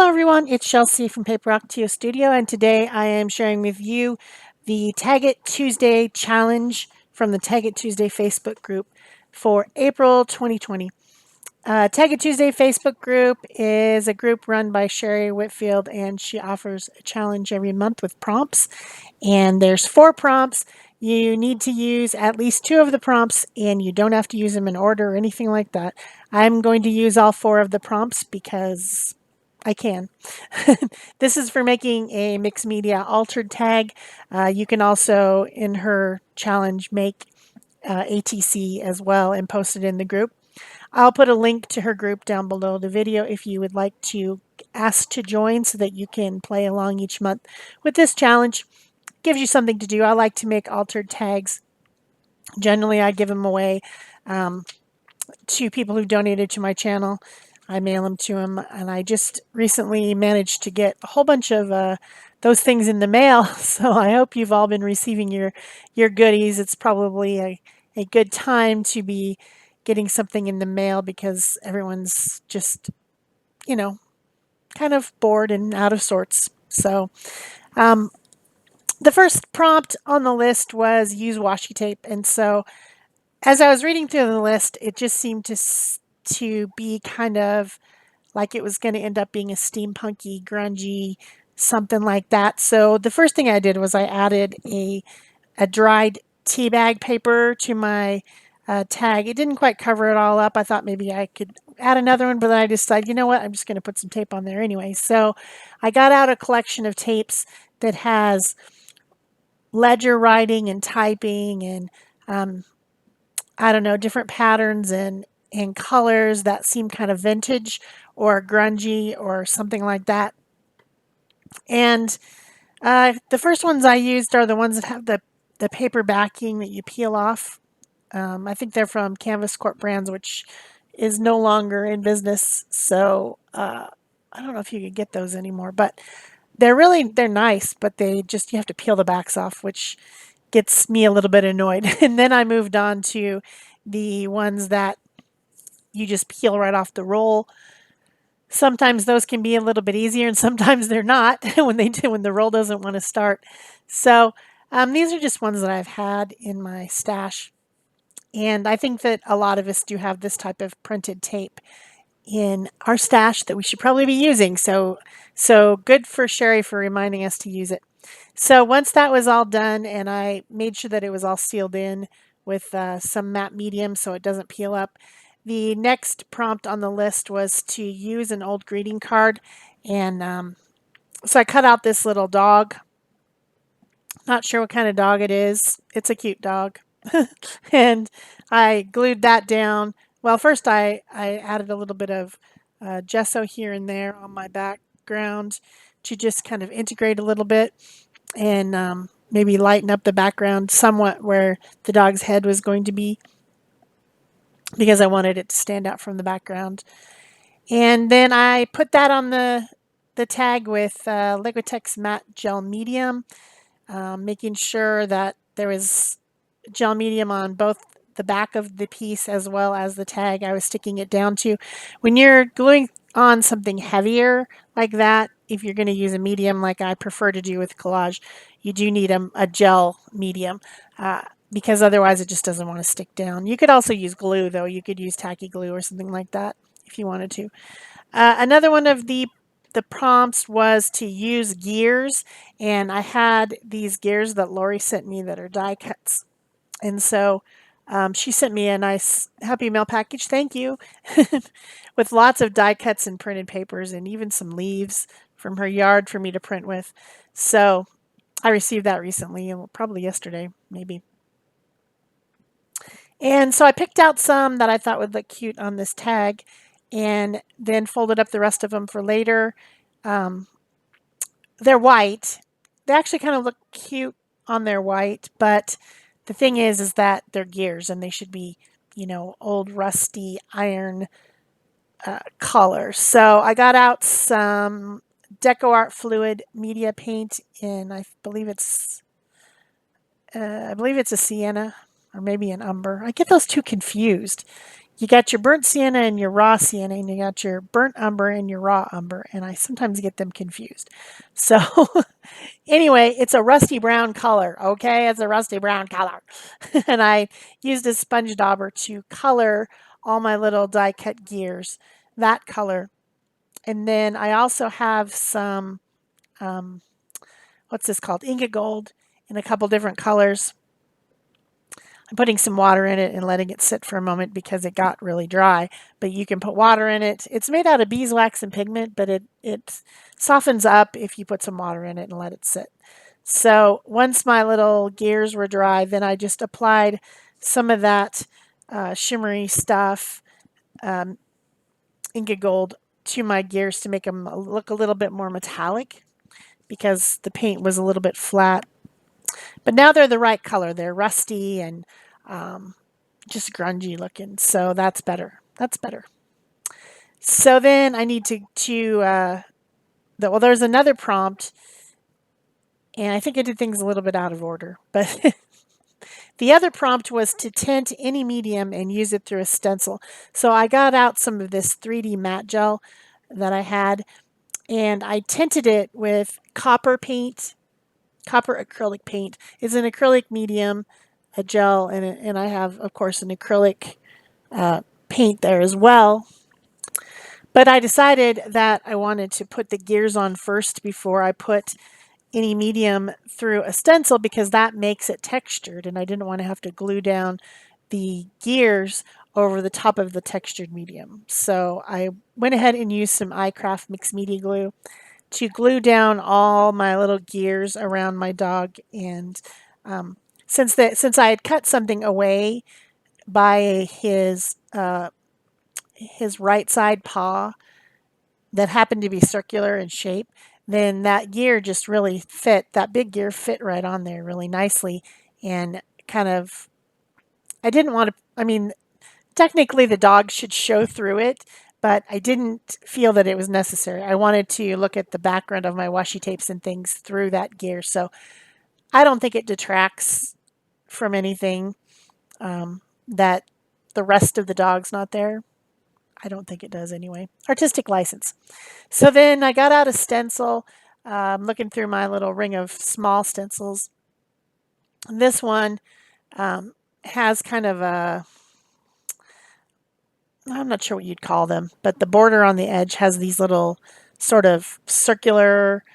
everyone, it's Shel C from PaperOcotilloStudio, and today I am sharing with you the Tag It Tuesday challenge from the Tag It Tuesday Facebook group for April 2020. Tag It Tuesday Facebook group is a group run by Sherry Whitfield, and she offers a challenge every month with prompts. And there's 4 prompts. You need to use at least 2 of the prompts, and you don't have to use them in order or anything like that. I'm going to use all 4 of the prompts because I can. This is for making a mixed media altered tag. You can also, in her challenge, make ATC as well and post it in the group. I'll put a link to her group down below the video if you would like to ask to join so that you can play along each month with this challenge. Gives you something to do. I like to make altered tags. Generally, I give them away to people who donated to my channel. I mail them to them, and I just recently managed to get a whole bunch of those things in the mail. So I hope you've all been receiving your goodies. It's probably a good time to be getting something in the mail because everyone's just, kind of bored and out of sorts. So the first prompt on the list was use washi tape, and so as I was reading through the list, it just seemed to be kind of like it was going to end up being a steampunky, grungy, something like that. So the first thing I did was I added a dried tea bag paper to my tag. It didn't quite cover it all up. I thought maybe I could add another one, but then I decided, you know what, I'm just going to put some tape on there anyway. So I got out a collection of tapes that has ledger writing and typing and I don't know, different patterns and colors that seem kind of vintage or grungy or something like that. And the first ones I used are the ones that have the paper backing that you peel off. I think they're from Canvas Corp Brands, which is no longer in business. So I don't know if you could get those anymore, but they're nice, but you have to peel the backs off, which gets me a little bit annoyed. And then I moved on to the ones that you just peel right off the roll. Sometimes those can be a little bit easier, and sometimes they're not when the roll doesn't want to start. So these are just ones that I've had in my stash, and I think that a lot of us do have this type of printed tape in our stash that we should probably be using. So good for Sherry for reminding us to use it. So once that was all done, and I made sure that it was all sealed in with some matte medium so it doesn't peel up, the next prompt on the list was to use an old greeting card. And so I cut out this little dog. Not sure what kind of dog it is. It's a cute dog. And I glued that down. Well, first I added a little bit of gesso here and there on my background to just kind of integrate a little bit and maybe lighten up the background somewhat where the dog's head was going to be, because I wanted it to stand out from the background. And then I put that on the tag with Liquitex Matte Gel Medium, making sure that there was gel medium on both the back of the piece as well as the tag I was sticking it down to. When you're gluing on something heavier like that, if you're going to use a medium like I prefer to do with collage, you do need a gel medium because otherwise it just doesn't want to stick down. You could also use glue, though. You could use tacky glue or something like that if you wanted to. Another one of the prompts was to use gears, and I had these gears that Lori sent me that are die cuts. And so she sent me a nice Happy Mail package, thank you, with lots of die cuts and printed papers and even some leaves from her yard for me to print with. So I received that recently, probably yesterday, maybe. And so I picked out some that I thought would look cute on this tag and then folded up the rest of them for later. They're white. They actually kind of look cute on their white, but the thing is that they're gears and they should be, old rusty iron color. So I got out some Deco Art Fluid Media Paint in, I believe it's a sienna or maybe an umber. I get those two confused. you got your burnt sienna and your raw sienna, and you got your burnt umber and your raw umber, and I sometimes get them confused. So anyway, it's a rusty brown color, okay? It's a rusty brown color. And I used a sponge dauber to color all my little die cut gears that color. And then I also have some, um, what's this called? Ingot gold in a couple different colors. I'm putting some water in it and letting it sit for a moment because it got really dry. But you can put water in it. It's made out of beeswax and pigment, but it softens up if you put some water in it and let it sit. So once my little gears were dry, then I just applied some of that shimmery stuff, Inga Gold, to my gears to make them look a little bit more metallic because the paint was a little bit flat. But now they're the right color. They're rusty and just grungy looking. So that's better. That's better. So then I need well, there's another prompt, and I think I did things a little bit out of order, but the other prompt was to tint any medium and use it through a stencil. So I got out some of this 3D matte gel that I had, and I tinted it with copper paint. Copper acrylic paint is an acrylic medium, a gel, and I have, of course, an acrylic paint there as well. But I decided that I wanted to put the gears on first before I put any medium through a stencil because that makes it textured, and I didn't want to have to glue down the gears over the top of the textured medium. So I went ahead and used some iCraft mixed media glue to glue down all my little gears around my dog. And since I had cut something away by his right side paw that happened to be circular in shape, then that gear just really fit, that big gear fit right on there really nicely. And kind of, I didn't want to, I mean, technically the dog should show through it, but I didn't feel that it was necessary. I wanted to look at the background of my washi tapes and things through that gear. So I don't think it detracts from anything that the rest of the dog's not there. I don't think it does anyway. Artistic license. So then I got out a stencil, looking through my little ring of small stencils. This one has kind of a, I'm not sure what you'd call them, but the border on the edge has these little sort of circular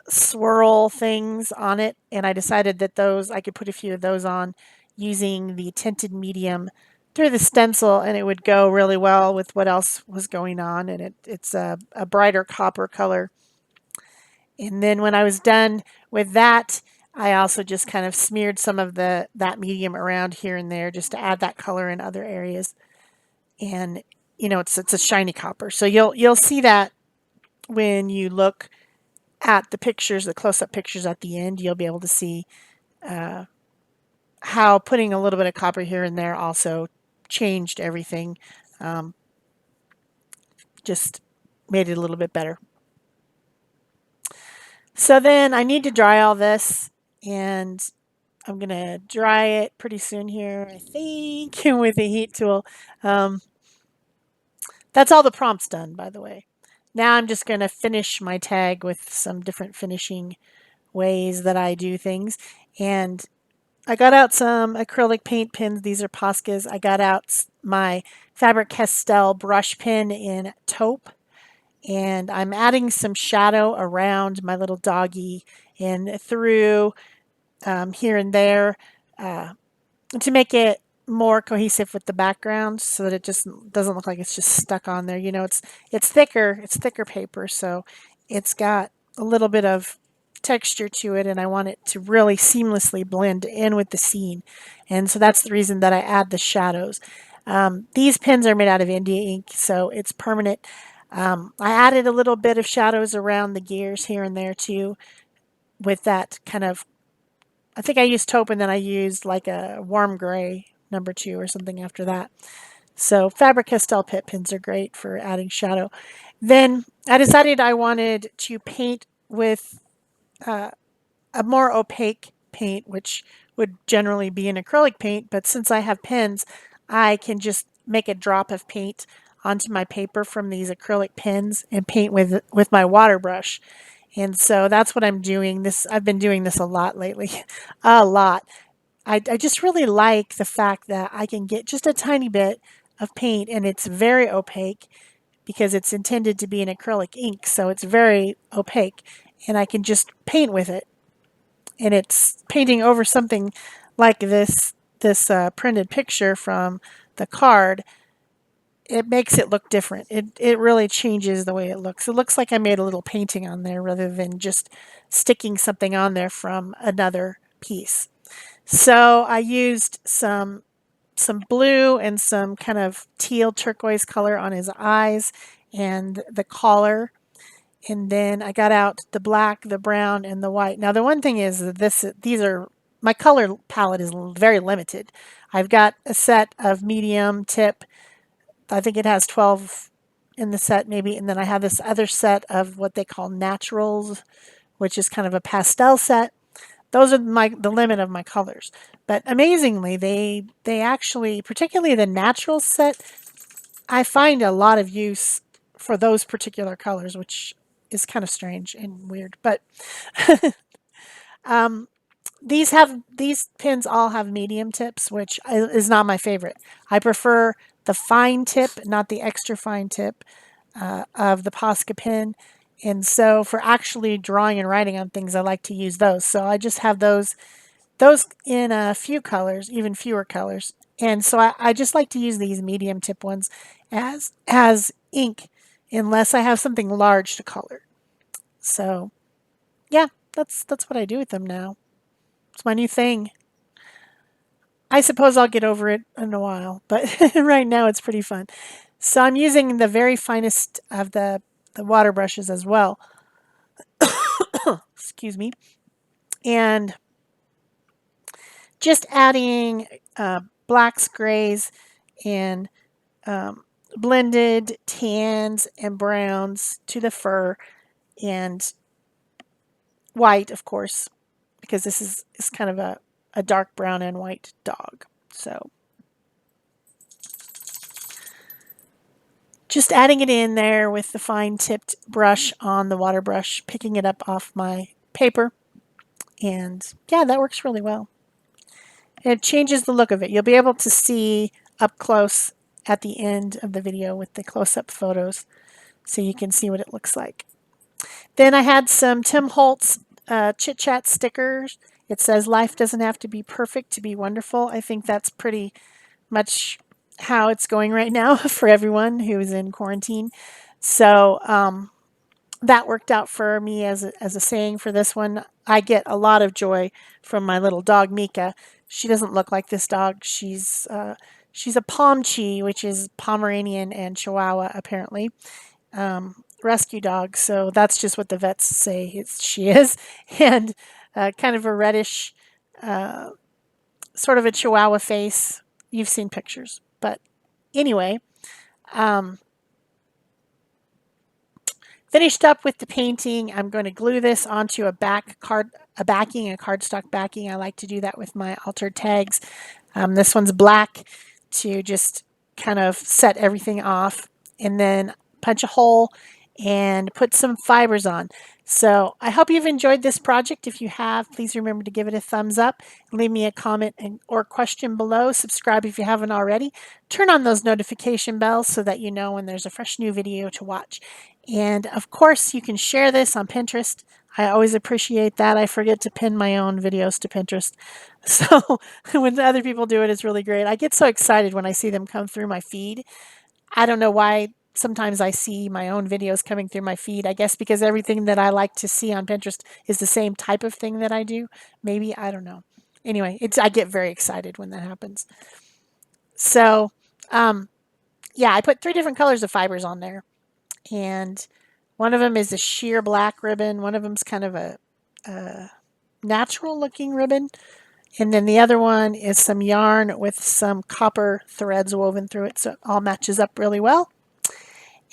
swirl things on it. And I decided that those, I could put a few of those on using the tinted medium through the stencil, and it would go really well with what else was going on. And it's a brighter copper color. And then when I was done with that, I also just kind of smeared some of that medium around here and there just to add that color in other areas. And it's a shiny copper. So you'll see that when you look at the pictures, the close-up pictures at the end, you'll be able to see how putting a little bit of copper here and there also changed everything. Just made it a little bit better. So then I need to dry all this, and I'm going to dry it pretty soon here, I think, with a heat tool. That's all the prompts done, by the way. Now I'm just going to finish my tag with some different finishing ways that I do things. And I got out some acrylic paint pins. These are Poscas. I got out my Faber-Castell brush pen in taupe. And I'm adding some shadow around my little doggy and through here and there to make it more cohesive with the background so that it just doesn't look like it's just stuck on there. It's thicker paper, so it's got a little bit of texture to it, and I want it to really seamlessly blend in with the scene. And so that's the reason that I add the shadows. These pens are made out of India ink, so it's permanent. I added a little bit of shadows around the gears here and there too with that kind of, I think I used taupe and then I used like a warm gray #2 or something after that. So Faber-Castell pit pins are great for adding shadow. Then I decided I wanted to paint with a more opaque paint, which would generally be an acrylic paint, but since I have pens, I can just make a drop of paint onto my paper from these acrylic pens and paint with my water brush. And so that's what I'm doing. I've been doing this a lot lately, a lot. I just really like the fact that I can get just a tiny bit of paint and it's very opaque because it's intended to be an acrylic ink, so it's very opaque, and I can just paint with it. And it's painting over something like this printed picture from the card. It makes it look different. It really changes the way it looks. It looks like I made a little painting on there rather than just sticking something on there from another piece. So I used some blue and some kind of teal turquoise color on his eyes and the collar. And then I got out the black, the brown, and the white. Now the one thing is that these are my color palette is very limited. I've got a set of medium tip. I think it has 12 in the set maybe, and then I have this other set of what they call naturals, which is kind of a pastel set. Those are the limit of my colors. But amazingly, they actually, particularly the natural set, I find a lot of use for those particular colors, which is kind of strange and weird. But these pins all have medium tips, which is not my favorite. I prefer the fine tip, not the extra fine tip of the Posca pin. And so for actually drawing and writing on things, I like to use those. So I just have those in a few colors, even fewer colors. And so I just like to use these medium tip ones as ink unless I have something large to color. So yeah, that's what I do with them now. It's my new thing. I suppose I'll get over it in a while, but right now it's pretty fun. So I'm using the very finest of the water brushes as well. Excuse me. And just adding blacks, grays, and blended tans and browns to the fur, and white, of course, because this is kind of a dark brown and white dog. So just adding it in there with the fine tipped brush on the water brush, picking it up off my paper. And yeah, that works really well. It changes the look of it. You'll be able to see up close at the end of the video with the close-up photos so you can see what it looks like. Then I had some Tim Holtz Chit Chat stickers. It says, "Life doesn't have to be perfect to be wonderful." I think that's pretty much how it's going right now for everyone who is in quarantine. So that worked out for me as a saying for this one. I get a lot of joy from my little dog, Mika. She doesn't look like this dog. She's a Pomchi, which is Pomeranian and Chihuahua, apparently. Rescue dog. So that's just what the vets say she is. And kind of a reddish, sort of a Chihuahua face. You've seen pictures. But anyway, finished up with the painting. I'm going to glue this onto a cardstock backing. I like to do that with my altered tags. This one's black to just kind of set everything off, and then punch a hole and put some fibers on. So I hope you've enjoyed this project. If you have, please remember to give it a thumbs up. Leave me a comment or question below. Subscribe if you haven't already. Turn on those notification bells so that you know when there's a fresh new video to watch. And of course, you can share this on Pinterest. I always appreciate that. I forget to pin my own videos to Pinterest. So when other people do it, it's really great. I get so excited when I see them come through my feed. I don't know why sometimes I see my own videos coming through my feed. I guess because everything that I like to see on Pinterest is the same type of thing that I do. Maybe, I don't know. Anyway, I get very excited when that happens. So, yeah, I put 3 different colors of fibers on there. And one of them is a sheer black ribbon. One of them's kind of a natural looking ribbon. And then the other one is some yarn with some copper threads woven through it. So it all matches up really well.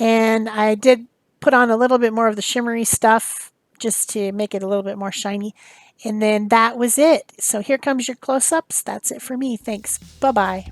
And I did put on a little bit more of the shimmery stuff just to make it a little bit more shiny. And then that was it. So here comes your close-ups. That's it for me. Thanks. Bye-bye.